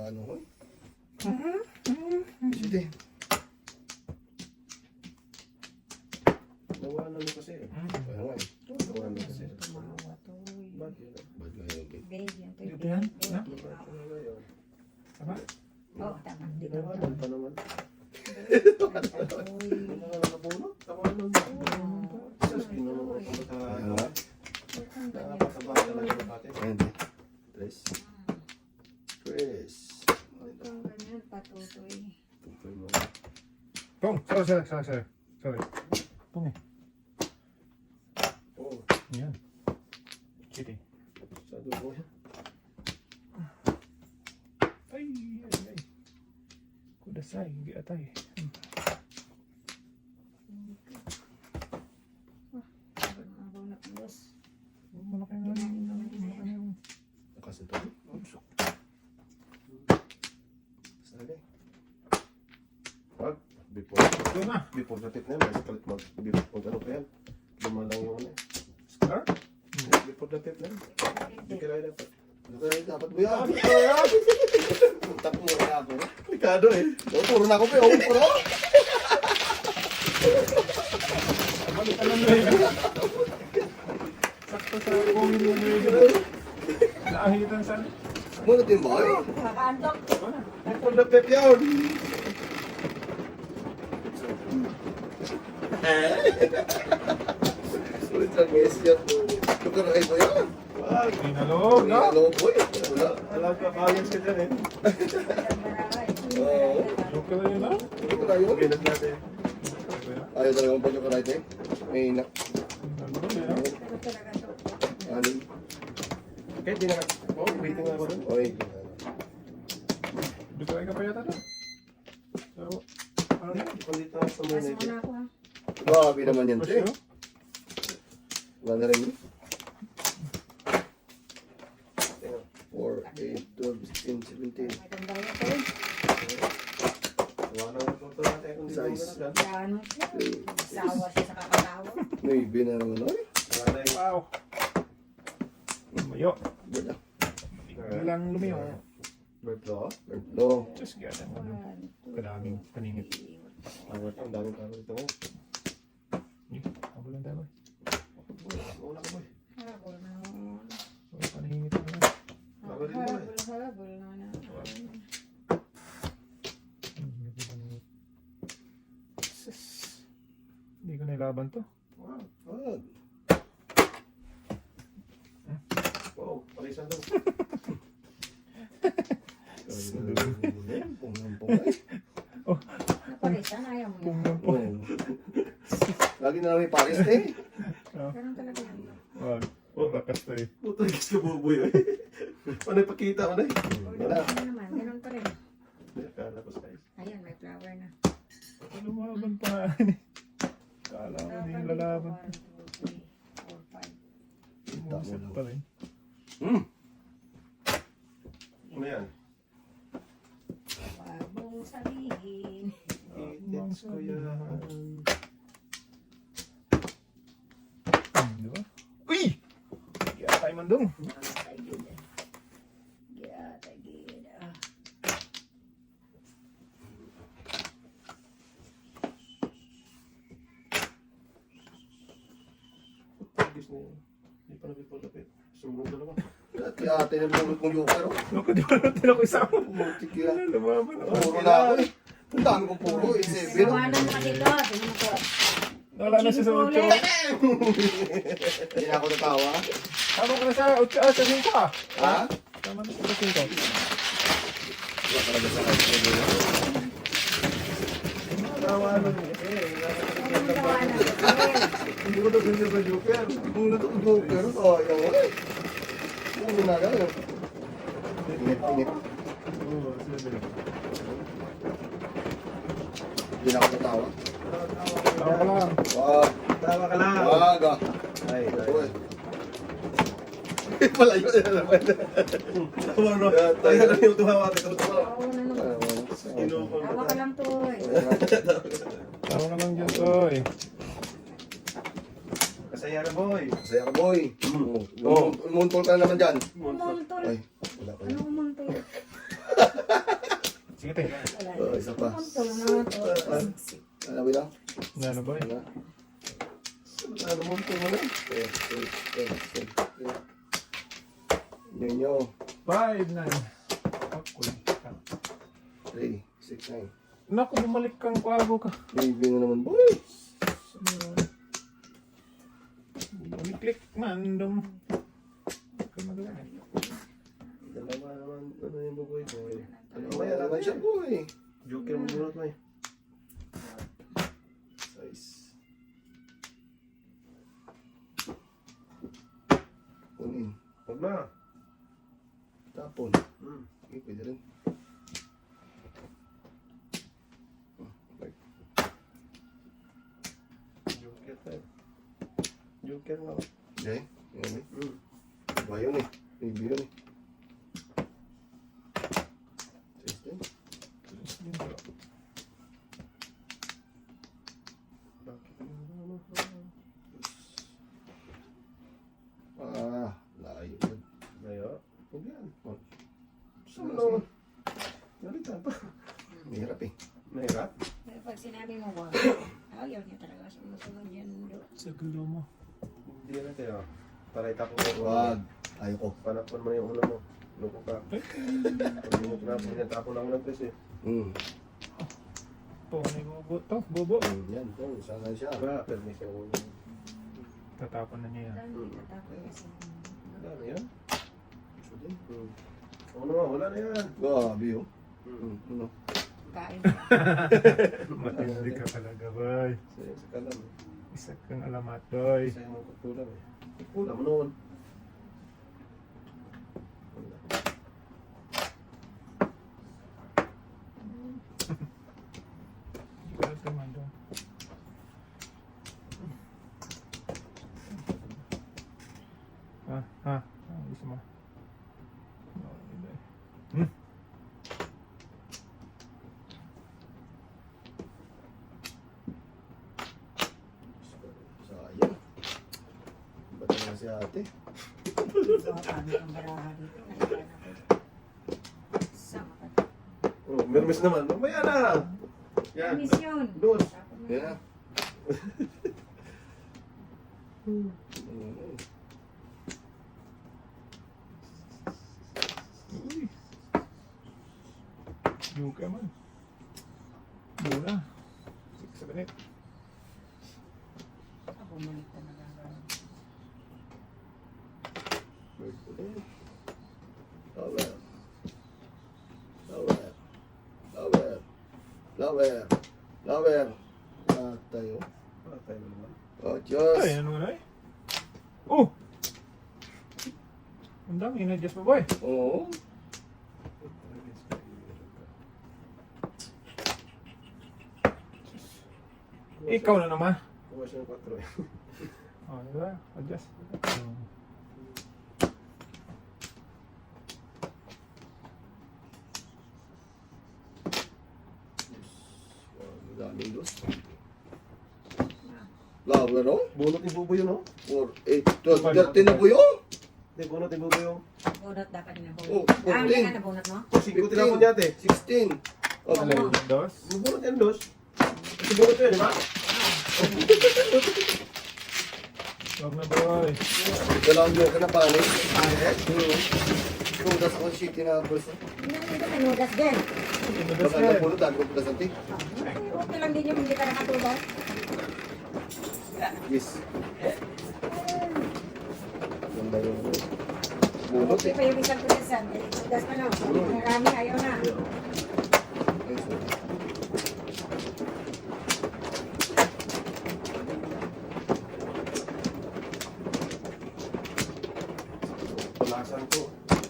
ano ko eh. Sige. Nawalan mo kasi. Kaya nga eh. Nawalan mo kasi. Tumawa to. Ba't yun? Ba't nga yun? Dito yan? Na? Tama? Oo, tama. Dito. Nawalan pa naman. Uy. Nakabunot? Nawalan pa. Sus, kinuha ko pa tayo. Nakapataba talaga yung pati. Hindi. Tres. Tres. Huwag kang ganyan, patutoy. Tutoy mo. Pong! Sorry. Pong eh. Oo. Yan. Kitty. Sa dugo yan. Ay. Kudasay, hindi atay. Abaw na pilos. Malaki na yun. Nakasinto. Sabi. Wag. Ito na. Before the tip na yan. May kalit mag. Before ano pa yan. Lumalang yung ano. Scar? Before the tip na yan. Hindi ka lang dapat. Hindi dapat mo yan. Puntak mo na ako. Likado eh. Puro na ako pa yun. Puro. Balikan lang na yun. Sakto sa pongin mo na yun. Naahitan sa... Muna din ba eh? Makaantok. Before the tip yun. Sulit lang guys yan. Lukaray mo yan. Wag. Pinalog, no? Ano po eh. Wala. Alam ka, bagay ka dyan eh. Oo. Joke lang yun, ha? Lukaray yun. Ginag natin. Ayaw talaga mong paglukaray ito eh. May inak. Pinalog, eh, ha? Pero talaga to. Alin. Kahit di na ka. Oh, waiting ako dun. Oy. Dukay ka pa yata na. So, ano yun? Kulit ako sa mga Pasok natin. na ako ha. Grabe naman yan, Push Che. yun? Wala na rin yun. Tingnan. 4, 8, 12, 16, 17. Maganda yun to eh. Wala na ang photo natin kung di mo Size. ganun. Gano siya. Sawa siya sa kakatawa. May na naman, oy. Wala na yung... Wow! Lumayo. Wala. Bigla lang lumayo. Birthday. No. Just ganda mo. One, two, Kadaming paningit. three. Ang daming tao dito mo. Kabulan tayo. Wala ka boy. Habol na. So, paningit na naman. Habol din mo eh. Habol na. Sus. Hindi ko nailaban to. Wow. Wag. Wow, palisan daw. Pong-pong eh. Napalisan, ayaw mo yun. Punggang po. Oo. Lagi na lang may Paris eh. Ganun talaga yun. Wag. Bakas to eh. Puto, gis ka buboy eh. Ano ipakita mo na eh? Wala. Ano naman, ganun pa rin. Kala ko size. Ayan, may flower na. Lumaban pa nga. Kala ko hindi yung lalaban. 1, 2, 3, 4, 5. Umuusap pa rin. Ano yan? Wag mong sabihin. Itits ko yan. Di ba? Uy! Kaya tayo mandong. Tagid. Yeah, tagid. Gis na yun. Hindi pa napipulapit. Sumunod dalawa. Ate na bulot mong joker. Naku, di ba natin ako isama? Mutik yan. Lumaban ako. Puro na ako eh. Ang dami kong puro eh. Seven. Tawanan mo ka dito. Tingnan mo ko. Wala na siya sa 8. Hindi na ako natawa. Tama ka na sa 8. Sa 5 ah. Ha? Tama na sa 5. Wala talaga sa kanya. Tawanan mo. Anong tawanan mo? Hindi ko na ganyan sa joker. Bulot ang joker. Sayang eh. Puro na lang. Init. Oo, sige. Hindi na ako natawa. Tama ka lang. Wag. Tawa ka lang. Wag ah. Ay, Uy. Malayo na naman. tawa no. Tayo na yung tuhawa. Oo, ano naman. Tawa ka lang to eh. Tama ka lang dyan, Toy. Kasaya ka boy. Masaya ka boy. Umuntol ka na naman dyan. Umuntol. Ay, wala ko. Ano umuntol? Sige, te. Oh, isa pa. Ito na to. Ano ba lang? Ano ba? Ano? Ano mo ito mo na? Nyo. 5, 9. Ako. 3, 6, 9. Naku, bumalik kang kwago ka. Baby na naman, boy. Bumiklik man, dum. Kumagawa. Dalawa naman. Ano yung buboy boy? Ano kaya naman siya, boy? Joker mo muna ito eh. Size. Kunin. Huwag na. Tapon. Hmm. Okay, pwede rin. Okay. Joker tayo. Joker nga. Okay. Yan eh. Hmm. Ba yun eh. Baby yun eh. Size din. Ah, layo yun. Layo. Huwag yan. Oh. Saan naman? Narita pa. Mahirap eh. Mahirap. Pero pag sinabi mo, wag. Ayaw niya talaga sumusunod yan. Sa gulo mo. Hindi na tayo. Para itapon mo. Wag. Ayaw ko. Panakpan mo na yung ulo mo. Loko ka. Pag hindi mo tinapon yan, tapon lang ng press eh. Po, ano yung bobo to? Bobo. Yan, boy. Saan na siya? Ba, permis yung ulo. Tatapon na niya yan. Wala na yan. Gusto din. Ano nga, wala na yan. Grabe yun. Hmm. Ano? Kain. Matindi ka talaga, boy. Sa kalam eh. Isa kang alamat, boy. Isa yung kukulam eh. Kukulam mo noon. Wala. Wala naman doon. Ha? Gusto mo? No, hindi. Sayang. Ba't naman si ate? Kami ang baraha dito. Sama ka. Oh, mermis naman. Mamaya na. Yan. Misyon. Dos. Yan na. Uy. Yung ka man. Muna. 6 minutes. Bumalik talaga. Bird ulit. Lower. Lower. Lower. Lower. Lower. Tayo. Patay mo naman. Oh, Diyos. Ay, ano na eh? Oh! Ang dami, in-adjust mo, boy. Oo. Ikaw na naman. Kuha siya ng 4 eh. Oh, diba? Adjust. Ang daming dos. Lower, no? Bunot yung bubo yun, oh. 4, 8, 12, 13 na po yun. Hindi, bunot yung bubo yung. Bunot dapat na Oh, bunot. Ah, hindi 14. ka na bunot mo? 5 tinapon niya, ate. 16. Oh, Alin? Dos? Bunot yan, dos. Kasi bunot yun, di ba? Huwag na, boy. dalawang joke na panik. Kudas ako shit na bulsa. Hindi ka nanudas din. In-adjust Baka yan. napulot, dahil ko pulas ang tik. Okay lang din yung hindi ka nakatulas. Yes. Ganda yung bunot Okay eh. pa yung isang tulisan. Tulas pa no. Marami, ayaw na. Ay, sorry. Pulasan ko.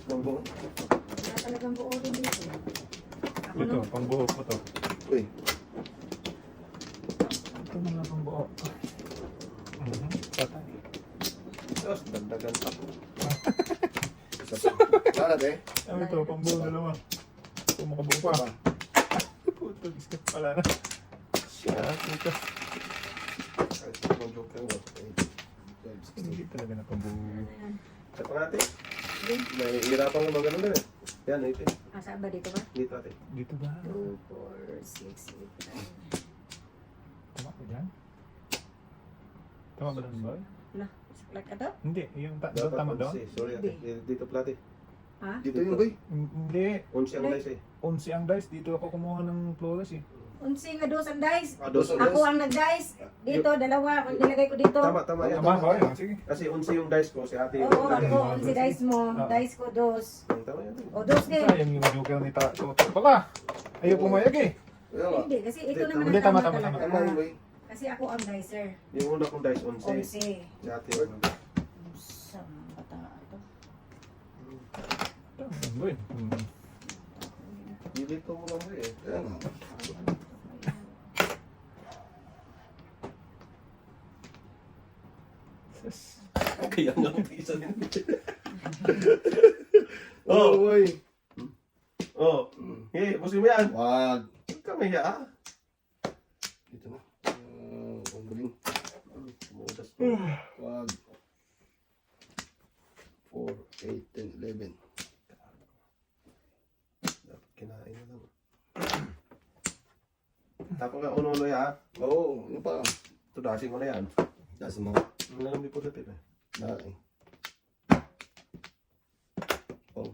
Bubo. Wala talagang buo rin dito. Ako Ito, no. pangbuo ko to. Uy, Ito mga pangbuo. Patay. Dos, dagdagan pa. isa pa. Saan natin? Ano ito, pangbuo dalawa. Ito makabuo pa. Puto, biscuit pala na. Siya, puto. Kahit yung joker mo. Hindi talaga na pambuo. Ano yan? Sa pangati. Nahihirapan ko mag-ano din eh. Yan, ito. Saan ba dito ba? Dito ate. Dito ba? 2, 4, 6, 8, 9. Tama ba yan? Tama ba lang ba? Wala, saklat ka to? Hindi, yung Dapat tama doon? 11. Sorry ate. Dito pala ate. Ha? Dito yung boy. Hindi. 11 ang dice eh. 11 ang dice. Dito ako kumuha ng flawless eh. Unsi nga dos ang dice. Dos ang Ako dice. ang nag-dice. Dito, dalawa. Kung nilagay ko dito. Tama yan. Tama ba yun? Sige. Kasi 11 yung dice ko, si ate. Oo, ako. Unsi dice mo. Dice ko dos. Tama yan. O, dos din. Sayang yung joker ni Toto. Baka, ayaw pumayag eh. Kaya nga. Hindi, kasi ito naman Hindi, ang tama tama. talaga. Tama yung boy. Kasi ako ang dicer. Yung una kong dice 11. Unsi. Si ate. Sa mga bata ito. Tama ba yun? Dito mo lang eh. Kaya nga. Yes. Kaya nga ang isa din. Oh, Oh, boy. oh. Eh, busin mo yan. Wag. Huwag ka maya ah. Dito na. Umbling. Tumudas mo. Wag. 4, 8, 10, 11. Dapat kinain na lang. Tapos nga uno-uno ya. Oo, yun pa. Tudasin mo na yan. Dasa mo. Ano lang may positive eh. Dahil. Oh.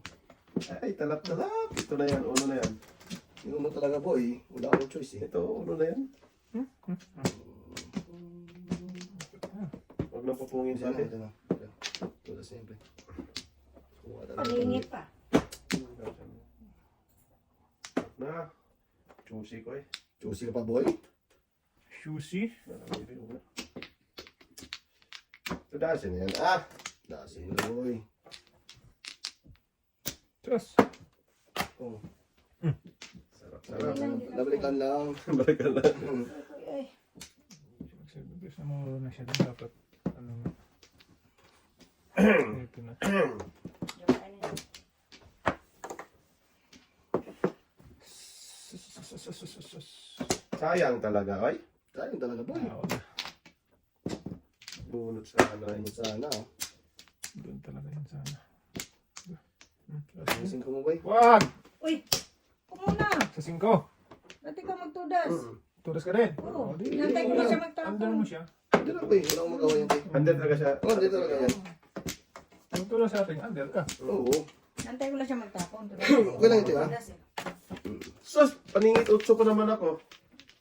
Ay, talap-talap. Ito na yan, uno na yan. Yung mo talaga boy. Wala akong choice eh. Ito, uno na yan. Huwag na pupungin sa atin. Ito na. Ito na siyempre. Palingit pa. Na. Choosy ko eh. Choosy ka pa boy. Shoesy. Tudasin na yan. Ah! Dasa mo boy. Tapos, Oh. Sarap-sarap. Nabalikan lang. Balikan lang. Ay, gusto mo na siya din dapat. Ano nga. Ito na. joke ano yun. Sayang talaga, ay. Sayang talaga boy. Bunot sana. Ayun sana. Oh. Doon talaga yun sana. Ayusin ko mo boy. Wag! Uy, kumuna. Sa 5. Dati ka magtudas. Tudas ka rin. Oo. Di- Nantay ko na siya Under magtapon. mo siya. Hindi na boy. Wala akong magawa yan boy. Under talaga siya. Oh, hindi talaga yan. Kung tulas sa ating under ka. Oo. Nantay ko lang siya magtapon. Okay lang ito, ah. Tudas eh. Sus! Paningit utso ko naman ako.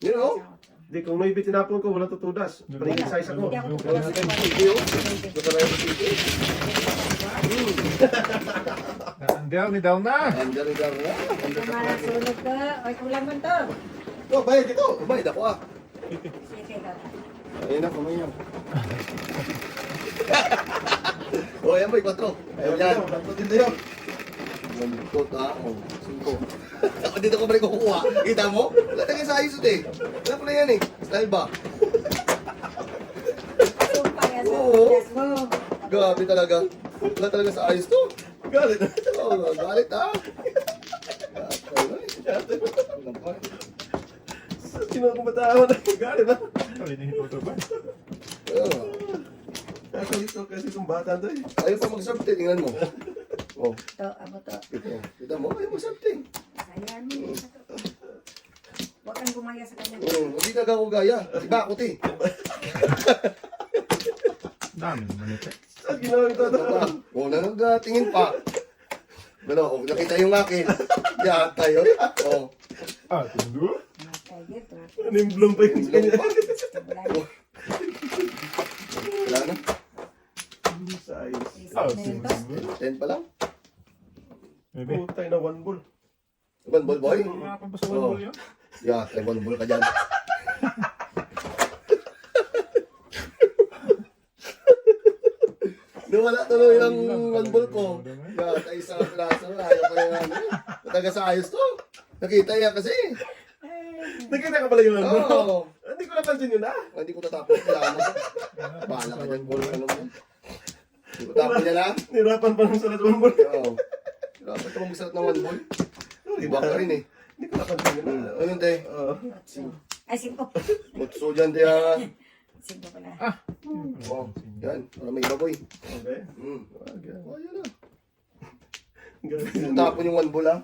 Yun oh. Di, kung may bitinapon ko, wala tutudas. Paningit size ako. Hindi ako Joke tudas. natin. Hindi oh. Ito pala yung titi. Under ni daw na. Under na. Sunog ka. Ay, kulang man to. Oh, bayad ito. Bayad ako ah. Sige ka. Ayun na, kumay na. Oh, yan boy, 4. Ayun yan. Dito yun. Malikot ah. Oh, 5. Dito ko ba rin kukuha? Kita mo? Wala tayo sa ayos ito eh. Wala ko na yan eh. Style ba? Sumpay yan sa Oo. tudas mo. Grabe talaga. Wala talaga sa ayos to. Galit. Oh, galit ah. Sino akong batawan na galit na? Kali ni Toto ba? Nakalit ko kasi itong bata to eh. Ayaw pa mag-subte, tingnan mo. Oh, Ito, abo to. ito. Kita mo, ayaw mag-subte. Ayan. Huwag kang gumaya sa kanya. Hindi ka ako gaya. Si Bakot eh. Dami naman ito. Saan ginawa ito? Oh, nagtingin pa. Pero, oh, nakita yung akin. Yan tayo. Oh. Ah, tundo? Kaya dito. Ano yung bloom pa yun sa kanya? Wala na. Size. Ah, Isip na yun to. 10 pa lang. Bebe. Putay na one ball. One ball boy. Mga pa sa wall yun. Yeah, may one ball ka dyan. Nawala tuloy ang one ball ko. Yeah, tayo sa plaza. Ayaw pa yung ano. Mataga sa ayos to. Nakita yan kasi. Nakita ka pala yung ano? Oo. Hindi ko napansin yun ah. Hindi ko tatapos. Kailangan mo. Bahala ka dyan. Ball ka naman. Hindi ko tapos yan ha. Nirapan pa ng salat one ball. Oo. Dapat ka magsalat ng one ball. Iba ka rin eh. Hindi ko napansin yun ah. Ano te? Oo. Ay, 5. Mutso dyan te ha. 5 pala. Oh, yan. Para may iba boy. Okay. Oh, yan na. Tapon yung 1 ball ha.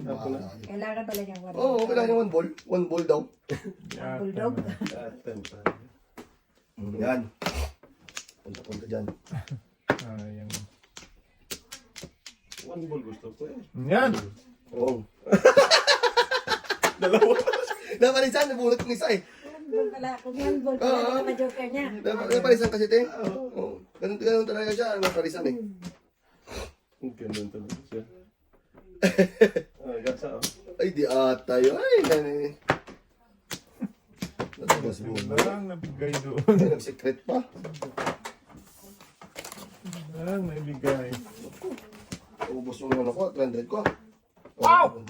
Tapon na. Kailangan pala niyang wala. Oo, kailangan yung 1 ball. 1 ball daw. Bulldog. Aten pa. Yan. Punta-punta dyan. Ayan. One ball gusto ko eh. Yan! Oo. Dalawa. Napalisan, nabulot yung isa eh. Bulldog pala. Kung yan bulldog pala na joker niya. Napalisan kasi te. Oo. Ganun talaga siya. Napalisan eh. Ganun talaga siya. Gasa oh. Ay, di ata yun. Ay, nani. Natubos mo. Lang nabigay doon. Ay, nag-secret pa. Lang nabigay. Ubus mo naman ako, 300 ko. Wow!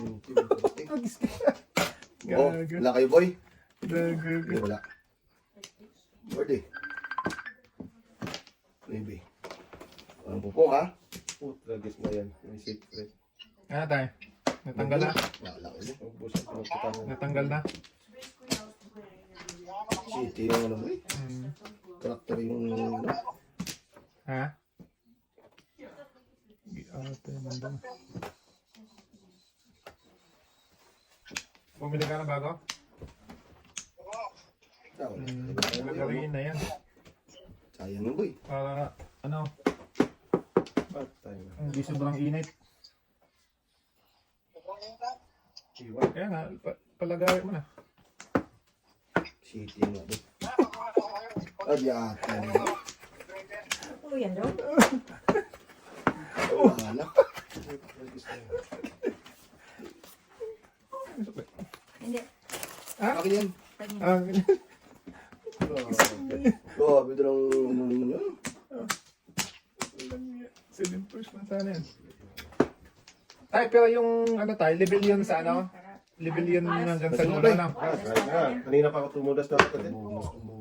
Oh, wala kayo boy? Gago. Hindi, wala. Birthday. Maybe. Walang pupong ha? Tragis na yan. May secret. Ano tayo? Natanggal na? Wala kayo. Ubus ang pinagpatangan. Natanggal na? City yung ano boy. Karakter yung ano. Ha? Ate, nandun. Bumili ka na bago? Gagawin na yan. Sayang yun boy. Para, ano, Patay na. hindi sobrang init. Iwan. Kaya nga, palagay mo na. City yung ano. Ay, ate. Oo, yan daw. Wala na. Hindi. Akin yan. Ah, Grabe ito lang ano yun. 7% na sana yan. Ay, pero yung ano tayo, level yun sa ano? Level yun hanggang sa dulo na. Try na. Kanina pa ako tumudas na ako din.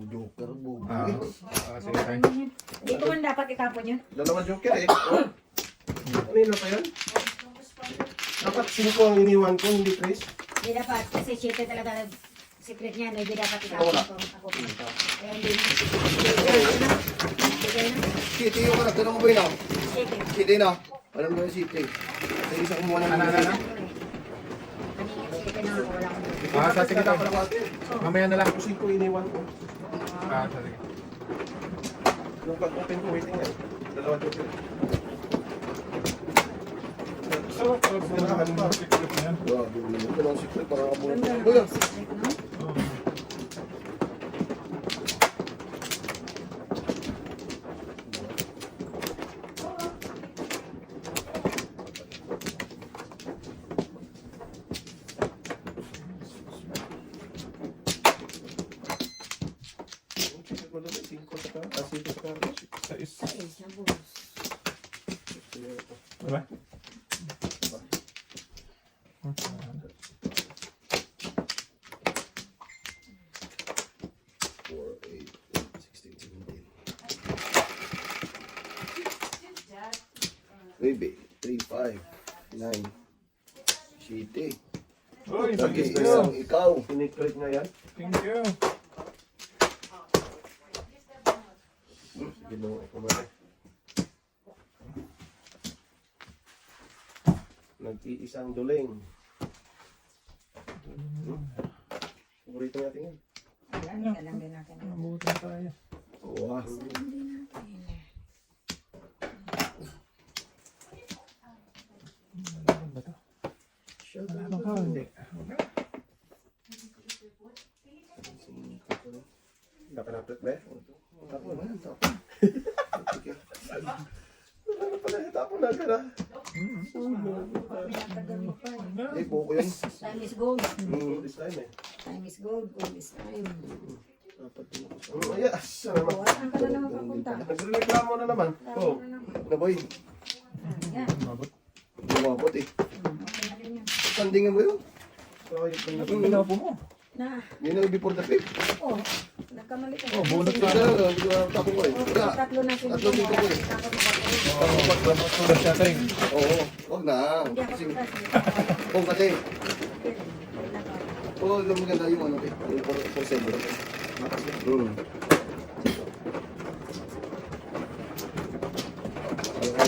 Joker, bubo. Sige tayo. Hindi ko man dapat itapon yun. Dalawa joker eh. Kanina pa yan? Dapat 5 ang iniwan ko, hindi Chris. Hindi dapat. Kasi shit talaga secret niya. Hindi dapat itapon ko. Ako. Kaya hindi. Bigay na. City yung karakter mo boy na. Sige. City na. Alam mo yung City. Sa isa kumuha ng Ano? Kanina sige na ako. Wala akong. Sige tayo. Mamaya na lang. 5 iniwan ko. Sige. Nung pag-open ko, waiting eh. Dalawa joker. So, sinahan mo. Secret na yan. Grabe, ito lang secret para kabuhat. Ganda Boy, ng secret, no? Siguro 5 sa kanya. 5 sa kanya. Sa is. Ay, sabos. Diba? 4, 8, 16, 17. Baby, 3, 5, 9. City. Uy, Lagi sagis na yun. isang ikaw. Siniklik nga yan. Thank you. Ginawa ko ba eh. Nag-iisang duling. Paborito natin yan. Wala, isa lang din natin. Mabuti tayo. Wow. Ano ba ito? Ano ka? Hindi. Nakanapit ba eh? Tapos naman, tapos. Ano pala? Tapon na ka na. Pinatagal mo pa eh. Eh, buko yun. Time is gold. This time eh. Time is gold. Gold is time. Dapat din ako sa... Yes! Ano Oh, saan ka na naman papunta? Nagreklamo na naman. Oh. Na boy, Yan. Mabot. lumabot eh. Okay na rin yan. Tandingan mo yun. So, yung Ano yung ginapo mo? Na. Yun ang before the pick. Oh, nagkamali ka. Oh, bunot Ito ka. na, hindi ko na tapos ko eh. Oh, Wala. tatlo na sila. Tatlo dito ko eh. Tulas siya tayo. Oo, wag na. Hindi ako Kasi, tutas. kung kasi, oo, yung maganda yung ano eh. Yung for sale. Ay,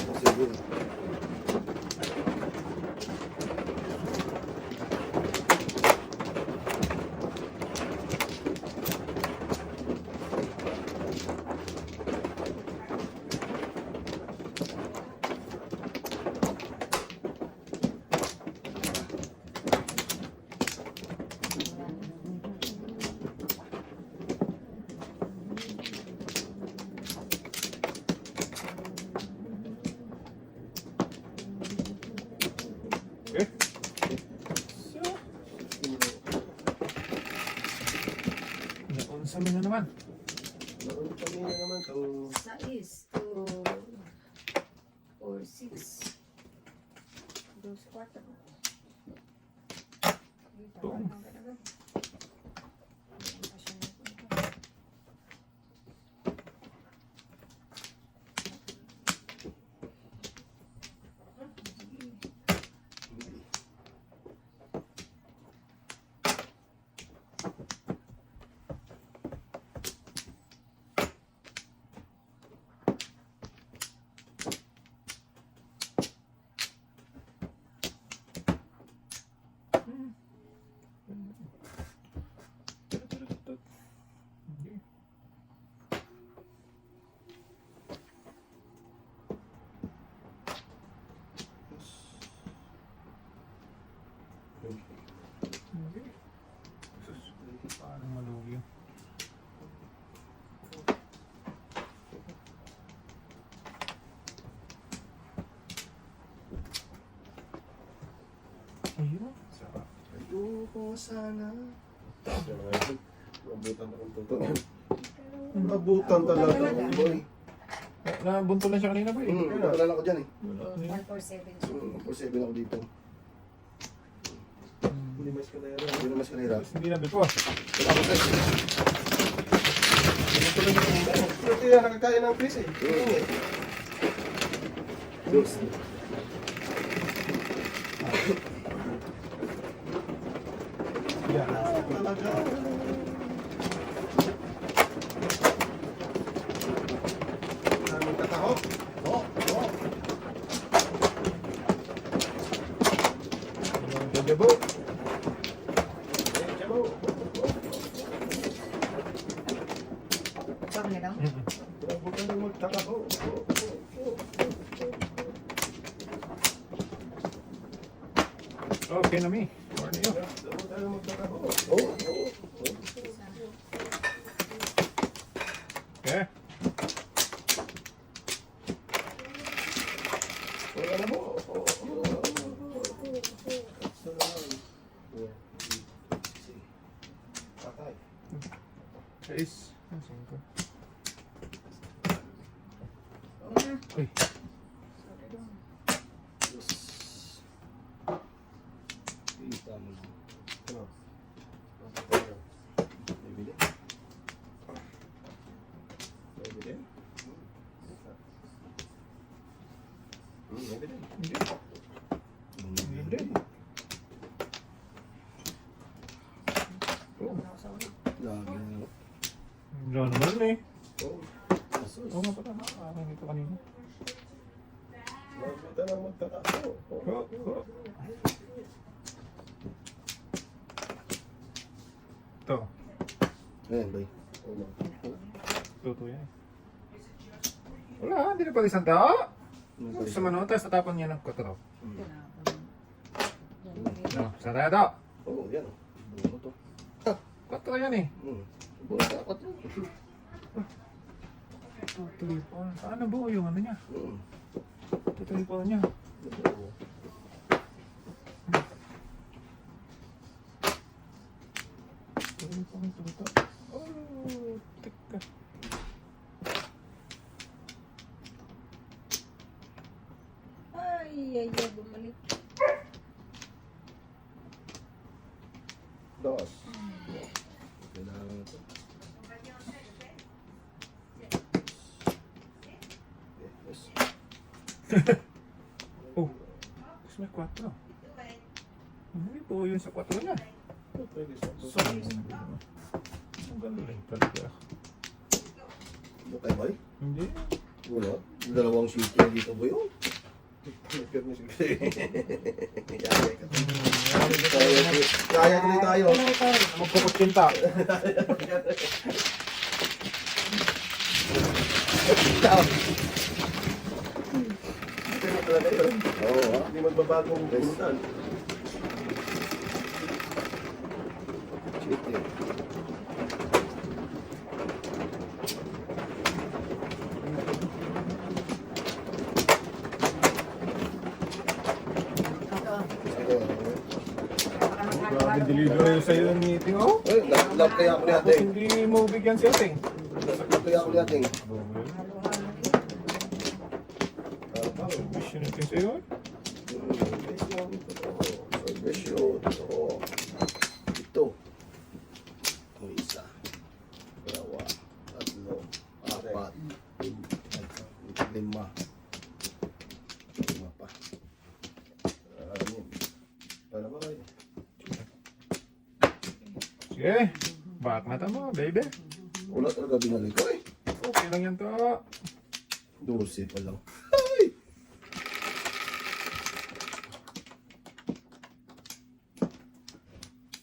for sale. Okay. So, naunsa mo na naman. Naon kami na naman itong 6, 2, 4, 6. 2, 4. Boom. Okay. Sus, paano malugi yun? Ayun. Sarap. Ayoko sana. mabutan akong totoo. Mabutan talaga. Boy. Nabunto lang siya kanina ba eh? Nakalala ko dyan eh. 147. 4-7 ako dito. Hindi mas ka na yan. Hindi na mas kanira. Hindi na before. Wala ko sa'yo. Ito lang yung ito yan, nakakain ng Chris eh. Diyos. Yeah. Talaga. Daming kataho. Oo. Oo. Gagabo. Ito na daw. Huwag ka nang magtakaho. Okay na mi. Morning yun. Huwag ka nang magtakaho. Oo. Oo. Okay. Wala na mo. Patay. Guys. Asan ko? Oo na. Uy. Ano? Bibili? Bibili? Bibili? Hindi. Hindi. Oh. Lagi na. Wala naman eh. Oh, Oo nga pala. Nakakain ito kanina. huwag ka nang magtakaho. Oh, oh. Ito. Ayan, boy. Luto yan eh. Wala, hindi na pala isang tao. Sa mano, tapos tatapon niya ng kotro. Ito na. No, sarado. Oo, yan. Buo to. Kotro yan eh. Buo sa akot yun. Tulipon. Paano buo yung ano niya? Tulipon niya. Tulipon, tulipon. Oh, teka. Ay, bumalik. Dos. Kailangan ito. Yes. Oh, mas may 4. Hindi po yun sa 4 niya. Pwede sa So, ang galing talaga. Ano tayo, boy? Hindi. Wala. Dalawang sheet yan dito, boy. Oh. Kaya tuloy tayo. Magpuputsinta. Pero talaga yun. Oo, ha? Hindi magbabagong bulutan. Sheet yan. Ito. Delivery sa'yo ng meeting, oh. Ay, love kaya ako ni Tapos ating. hindi mo bigyan si Ating. Love kaya ako ni ating. Wish natin sa'yo, eh. Servisyo. Ito. Ito isa. Dalawa. Tatlo. Apat. Lima. Lima pa. Anim. Para ba kayo? Sige, back na tama, baby. Wala talaga binalik ko eh. Okay lang yan to. 12 pa lang. Ay!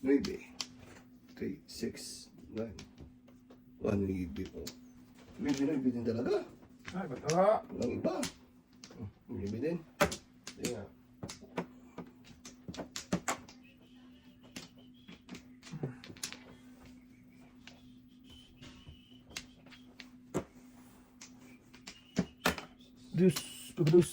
Maybe. 3, 6, 9. 1 maybe po. Maybe din talaga. Ay, ba't Walang iba. Maybe din. Hindi nga. Dus, dus.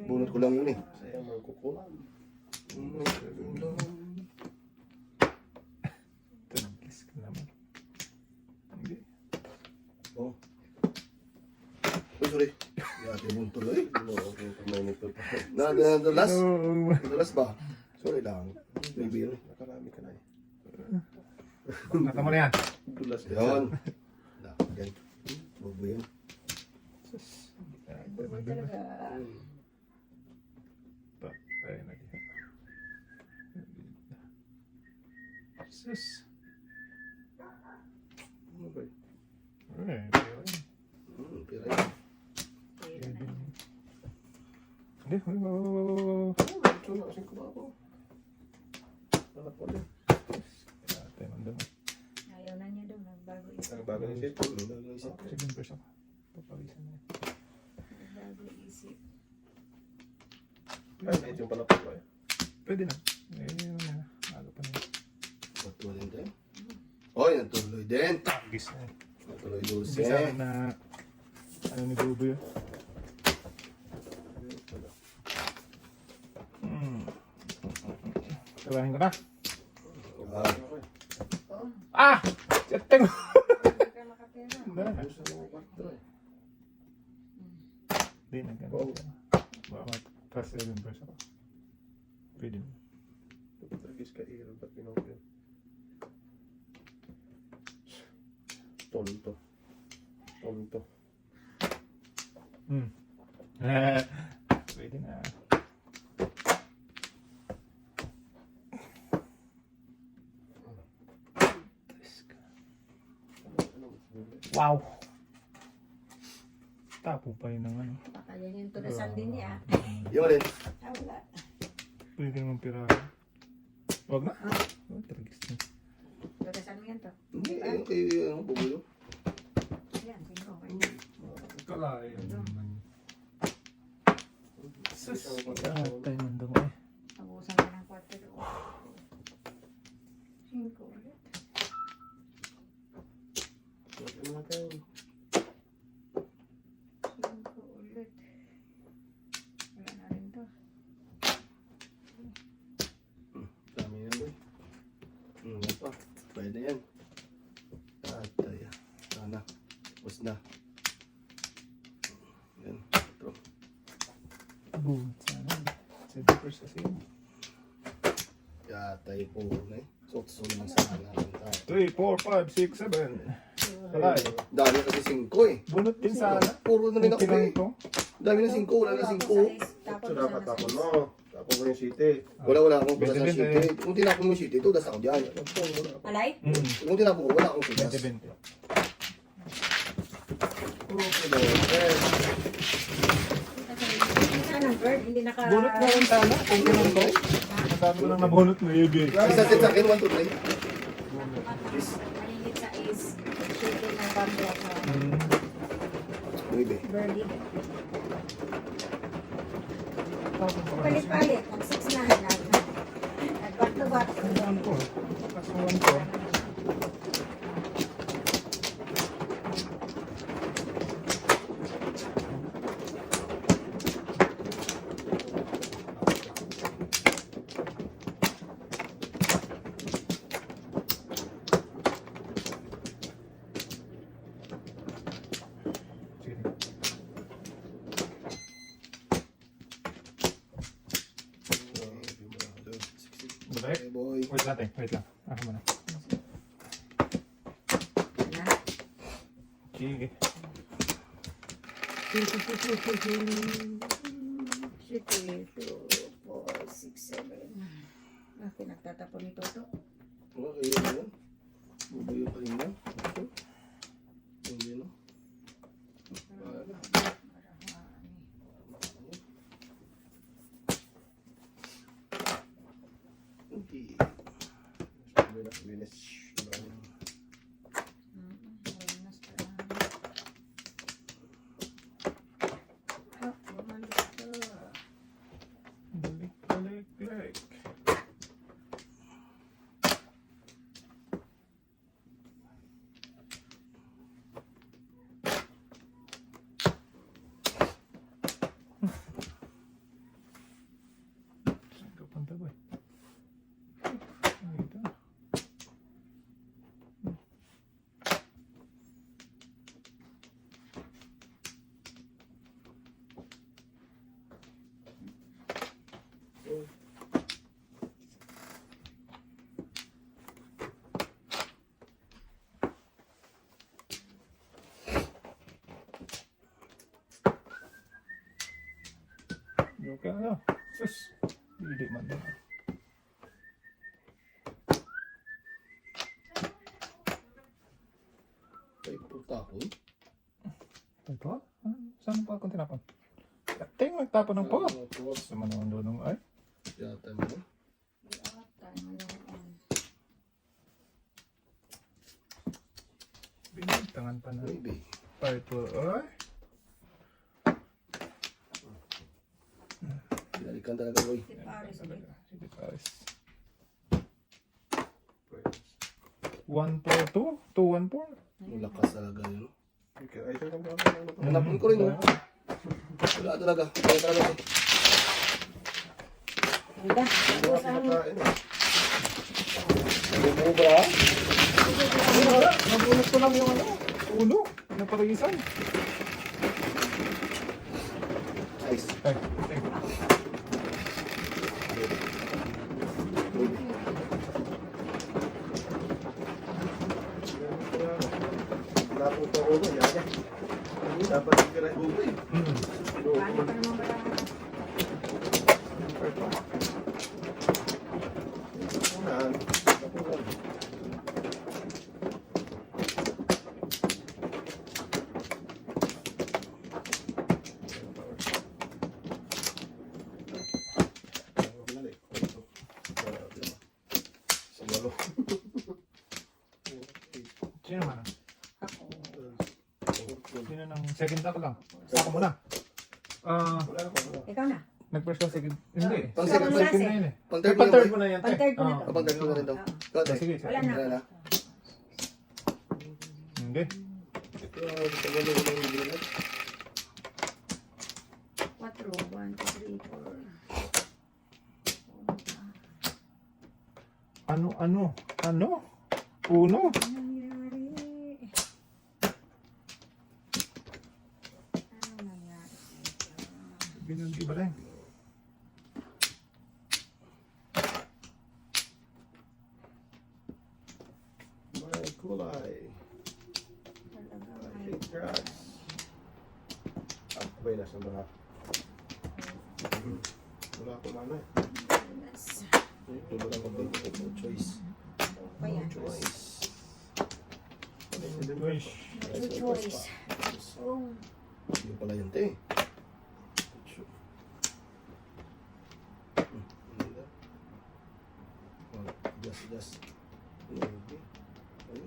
Bunot ko lang yun eh. Saya magkukulan. Tagis ka naman. Hindi. Oh. Uy, sorry. Yate mo tuloy. Nadulas? No. Nadulas ba? Sorry lang. Maybe yun. Nakarami ka na eh. Nata mo na yan. Dulas ka. Yan. Yan. Huwag mo yan. Patay na diyan. Sus. Ano ba eh? Alright. Pira yan. Hindi. Ito na kasing kumako. Anak ko din. Patay man doon. Ayaw na niya daw, nagbago isip. Ang bago ni Sip. Second verse ako. Papawisan na yan. Nagbago isip. Ay, medyo pala po eh. Pwede na. Yun na. Aga pa na. Natuloy din tayo. Oy, natuloy din. Tagis na yan. Natuloy dulce. Bisa na ano ni Bubo yun. Sabahin ko na. Ah! Chateng! Hindi ka makapera. Gusto mo kwarto eh. Hindi na ganun. Baka mag-plus 11 verse ako. Pwede mo. Tagis ka iro. Ba't pinapin? Tonto. Tonto. Pwede na. Wow! Tapo pa yun ng ano. Baka yan yung tunasan din niya. Yung alin? Ah, wala. Pwede naman pira. Huwag na. Oh, tragis na. Tunasan mo yan to. Hindi, ayun kayo yung bubulo. Yan, sino. Kalay. Sus. Atay man daw eh. Abusan ka ng kwarto doon. 5 ulit. Ano natin? 5 ulit. Wala na rin to. Dami yan eh. Ano pa? Pwede yan. Atay. Sana. Tapos na. Yan. Ito. Boom. Sana. 7 verse kasi yun. Yatay po na eh. So naman sa natin tayo. 3, 4, 5, 6, 7. Kalay. Dami kasi 5 eh. Bunot din sana. Puro na rin ako Tinang eh. ko. Dami na 5. Wala na 5. Tapos So dapat na tapon mo. Tapon mo yung city. Wala akong punas sa 20-20. city. Kung tinapon mo yung city, ito, das ako dyan. Alay? Kung tinapon ko, wala akong punas. 20-20. Sana bird, hindi naka... Bunot na rin sana. Kung tinang ko. Sabi ko lang na bunot na ibig. Isa set sa akin, 1, 2, 3. Malingit sa is. Shooting ng bamboo. Yung 9. Burley. Palit-palit. Nag-6 na. Nag-back-to-back. 1-4. Plus 1-4. Balik. Okay, boy. Wait natin, wait lang. Ako muna. Sige. Sige, 2, 4, 6, 7. Pinagtatapon ni Toto. Okay, yun yun. Bubuyo pa rin lang. Hindi, no? Okay. Linis. Balik, balik, balik. Saan ka punta, boy? Dito. Okay na. Sus. Hindi man din. Ay, puta ko. Ito? Saan pa akong tinapon? Ting, nagtapon ng pot. Pot. Sa manong dunong ay. Yata mo. Binantangan pa na. Maybe. Purple. Ay. Binalikan talaga, boy. Sige, Paris. 1-4-2? 2-1-4? Ang lakas talaga yun. Okay, ay, ito lang ba? Hanapin ko rin, oh. Wala talaga. Wala talaga. Ganda. Tapos ang Kain. Sabi mo ba? Nabunot ko lang yung ano. Ulo. Naparisan. Nice. Ay, ay. Wala po ito ulo. Yan. Dapat ikira yung ulo eh. paano pa naman ba? Unahan. Unahan. Sino man? Ako. Sino ng second ako lang? Ako muna. Ikaw na. Nag-first ka second. Hindi. Pang second second, Second na yun eh. pang Ay, third pang mo third yan, mo na yan. Pang third ko na to. Pang third mo na rin daw. Ikaw, Ah, te. sige, Wala sige. na. Wala na. Hindi. Ito, gusto mo na yung bibilan. 4, 1, 2, 3, 4. Ano? Uno? Ano nangyari? Ano nangyari? Binagi ba rin? May kulay. I hate drugs. Bay na sa mga. Wala ko mana eh. Ito lang ko dito. No choice. Pa yan. Choice. Wish. No choice. Oh. Hindi pala yun, te. Just. Okay. Okay.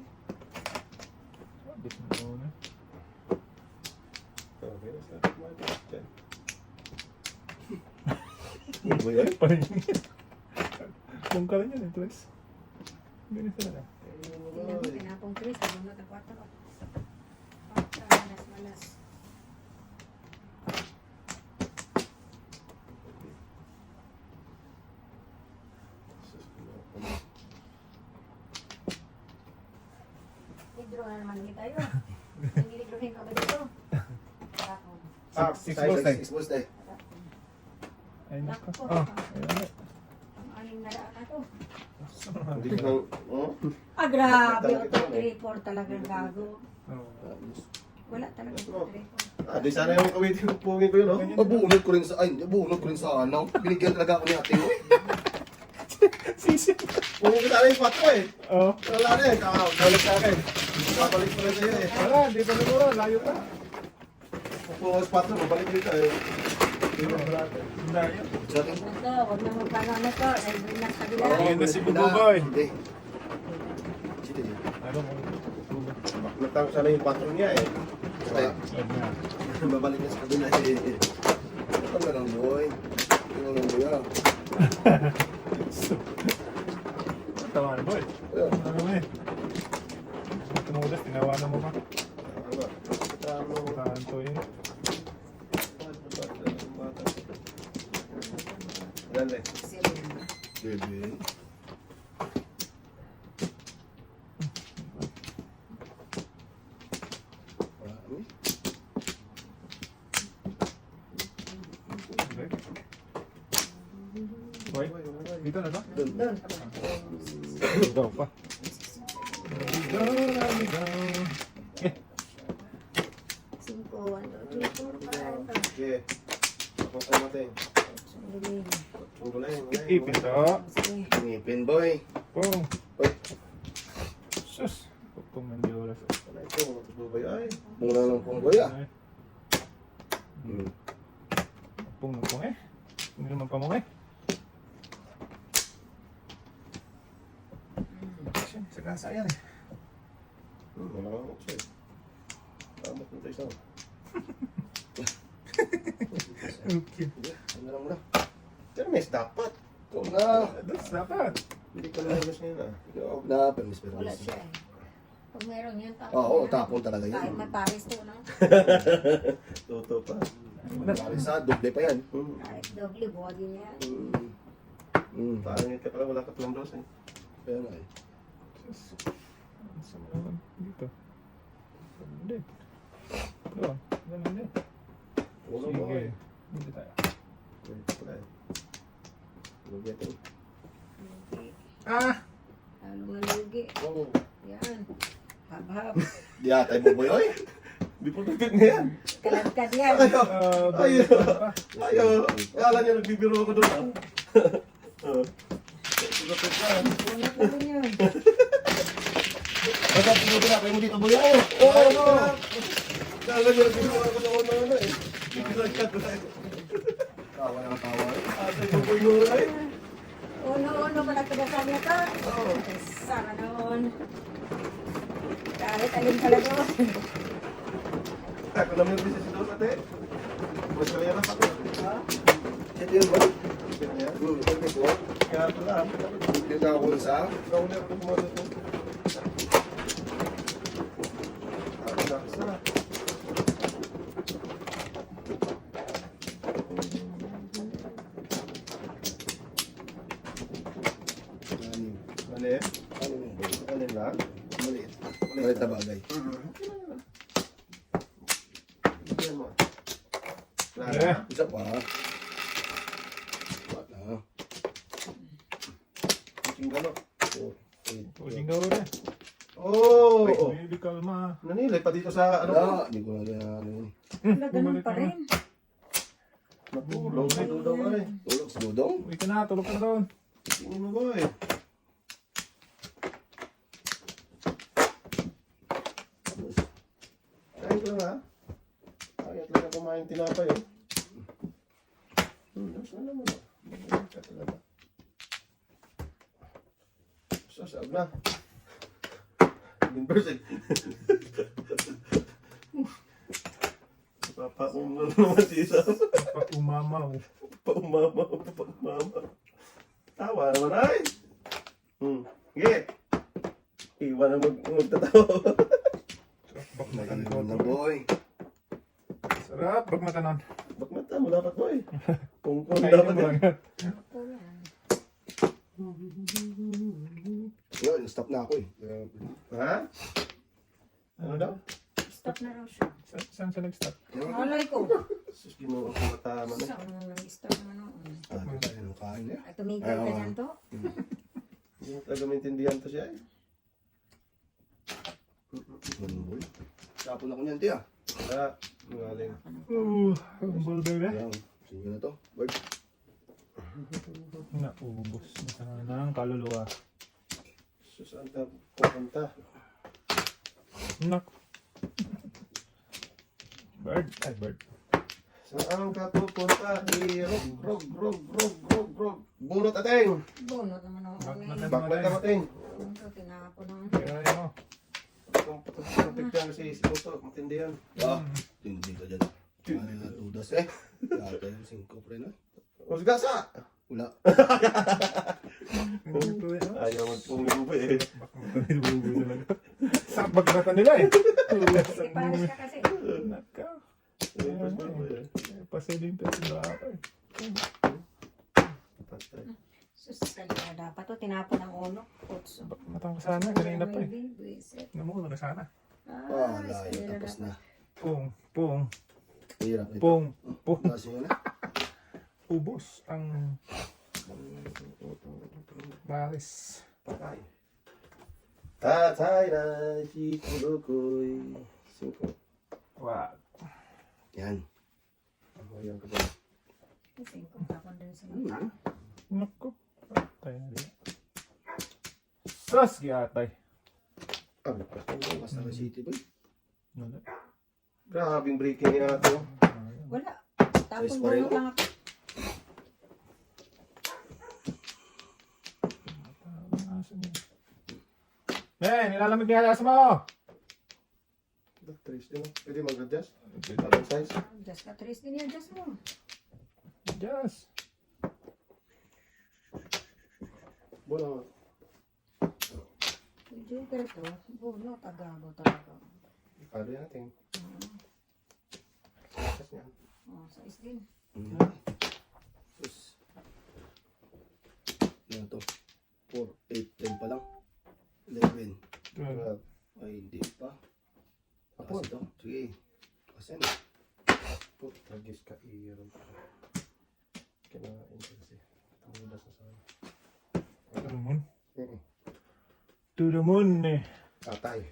Bis na una. Okay na sa dyan. Ano ba yan? Parang kung ka lang yan, Tres. Ganun talaga. Tingnan mo, pinapong Chris. Sabunod ang 4. 4, malas-malas. Hidro na naman kita yun. Hinilidrohin ka ba dito? Tapon. Six balls tayo. 6 balls tayo. Ay, nako. Oh, ayun. Ang aning naraan na to. Hindi ko nang, oh? Ah, grabe. Auto 3-4 talagang gago. Oh. Wala talaga auto 3-4. Ah, di sana yung kawitin ko pungin ko yun, oh. Nabunod ko rin sa, ay, nabunod ko rin sa ano. Binigyan talaga ako ni ate mo. Sisi. Pungin ko sana yung 4 eh. Oh. Wala na eh, kakabalik sa akin. Babalik ko rin sa'yo eh. Wala, di pa siguro. Layo pa. Kung 4, babalik dito eh. Layo. Sa atin. Ito, huwag na magpano to. Nag-bring na sa kabila. Ayun na si Bububoy. Hindi. Sito yun. Ano mo? Natang sana yung 4 niya eh. Kaya, Ayun na. babalik na sa kabila eh. Ang ganang boy. Ang ganang boy ah. Tawa na, boy. Ayun. Ano mo eh? Tumudas, tinawanan mo pa. Ano? Tama. Saan to eh? Dali. Bebe. Marami. Boy, dito na to? Doon. Doon ka ba? Daw pa. Eh, 5, 1, 2, 3, 4, 5. Okay. Ako kumating. Sundulin. Ungulay. ipin to. Sige. Ngipin boy. Pong. Uy, Sus. Pupong ng di oras. Wala ito. Matubay ay. mura lang pong boy ah. Hmm. Pupong ng pong eh. Hindi naman pa mo eh. Sa gasa yan eh. Wala kang upside. Tama po tayo sa. Okay. Ano lang muna. Pero mes dapat. Ikaw na. That's dapat. Hindi ka nalabas ngayon ah. Ikaw na. Permis. Wala siya eh. Pag meron yan, tapon. Oo, yan. tapon talaga Kahit yan. may pares to, no? Toto pa. Pare sa doble pa yan. Kahit doble, body niya yan. Parang yun ka pala. Wala ka palang dos eh. Kaya nga eh. Sus. Ang sama naman dito. Ganun din. Doon. Ganun din. Ulo mo Sige. eh. Dito tayo. Wala eh. Lugitin. Okay. Ah! Lalo malugi. Oo. Yan. Hab-hab. Di atay mo boy. Oy. Di po tagpit na yan. Kalagkad yan. Ayaw. Ayaw. Ayaw. Kala niya nagbibiro ako doon ah. Lupit na. Punot na rin yun. Basta pinutin na kayo mo dito boy. Ay. Oo. Kala niya nagbibiro ako doon na eh. Pinagkat na eh. Tawa na tawa. Ate mo po yung ay. Uno-uno pa nagpadasan niya to. Oo. Sana noon. Kahit alin pala doon. Ako naman yung business doon ate. Mas kaya na pa ko. Ha? Ito yun ba? Kaya Ito po. pala. Dito ako sa. Kauli ako ng kumato to. Sa. Anim. Ano eh? Anim yung boy. Ano lang? Maliit. Maliit na bagay. Bigyan mo. Wala Eh. na. Isa pa. Wala. King galo. Pusing daw rin. Oh! Hindi kalma. Nanilay pa dito sa ano ko? Wala. Hindi ko na rin ano yun. Wala, ganun pa rin. Matulog. Matulog ka eh. Tulog sa dudong. Uy ka na, tulog ka na doon. Tingin mo ba eh? Kain ko lang ha. Ayat lang na kumain tinapay oh. Saan naman oh. Magaling ka talaga. Sasab na. 10%. Paumama naman si Sam. Pag umamaw. Paumama. Tawa naman ay. Sige. Iwan na magtatawa. Bak matan ko. Ayun na, boy. Sarap, bak matanon. Bak mata mo dapat mo eh. Kung Kainin dapat mo lang eh. yan. Ito yan. Yun, stop na ako eh. Ha? Ano daw? Stop na raw siya. Saan siya nag-stop? Malay ko. Sus, ginoo ko matama na. Saan mo nag-stop naman noon? Ano kain niya? Ay, tumigil ka niyan to? Hindi mo talaga maintindihan to siya eh. Boy. Tapon ako niyan, tiya. Ah, magaling. Ang burger eh. Ayan, sige na to. Bird. Naubos na sana ang kaluluwa. Sus, ang pupunta. Nak. Bird. Ay, bird. Saan ka pupunta? Rog. Bunot ating. Bunot naman ako Bak kami. matan Baklat ka mating. Bunot, tinapon naman. Kaya mo. Kung patututik ka si Puto, matindihan. Ah, hindi ka dyan. Ano na tudas eh. Kaya yung 5 pre na. Usgasa! Wala. Ayaw magpumulubo eh. Bak matan nilubo talaga. Sa bak matan nila eh. Kasi pares ka kasi. Naka. Pasilin pa sila ako eh. Sus, kaya dapat to, tinapon ang ulo. Putso. Bak matan ko sana. Kanina pa eh. Buisit. Namuna na sana. Ah, layo. Tapos na. Pung. Hirap ito. Pung. Kasi yun na. Ubos ang baris. Patay. Tatay na si Kulokoy. 5. Wag. Yan. Ayan ka ba? Kasi kung tapon din sa mata. Naku. Atay na din. Sus, giatay. Ano pa? Basta ka city boy. Wala. Grabing breaking niya ito. Wala. Size Tapon pa rin bunot ko. lang ako. Nilalamig niya alas mo. Trace din. Pwede mag-adjust. Anong size? Just ka, trace din yan, just mo. Just. Bola. Joker to, bunot, agago talaga. Kali natin. Size niya. Oh, size din. Sus. Ano to? 4, 8, 10 pa lang. 11. Ay, hindi pa. Hapon. Kasi to. Sige. Kasi ano? Tragis ka iyon. Kinain kasi. Tumudas na sana. To the moon. To the moon eh. Tatay.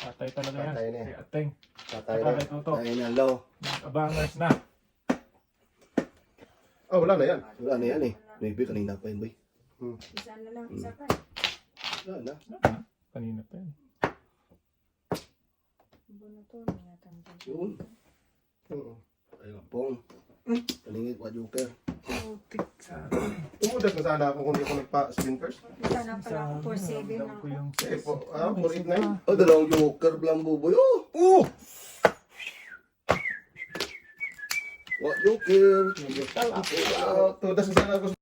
Atay talaga yan. Atay na eh. Si Ateng. Tatay Atay na. na to. Ay, na low. Abangers na. Oh, wala na yan. Wala na yan eh. Maybe kanina pa yun boy. Isa na lang, isa pa. Wala na. Kanina pa yan. Bunot to, nangyatantan. Yun. Ay, pong. Palingit, wa joker. Putik sa Tumudas na sana ako kung di ako nagpa-spin first. Isa na pala ako, 4-7 na ko ako. yung Eh, 489. Oh, dalawang joker blambo boy. Oh! Wa joker. Tudas na sana ako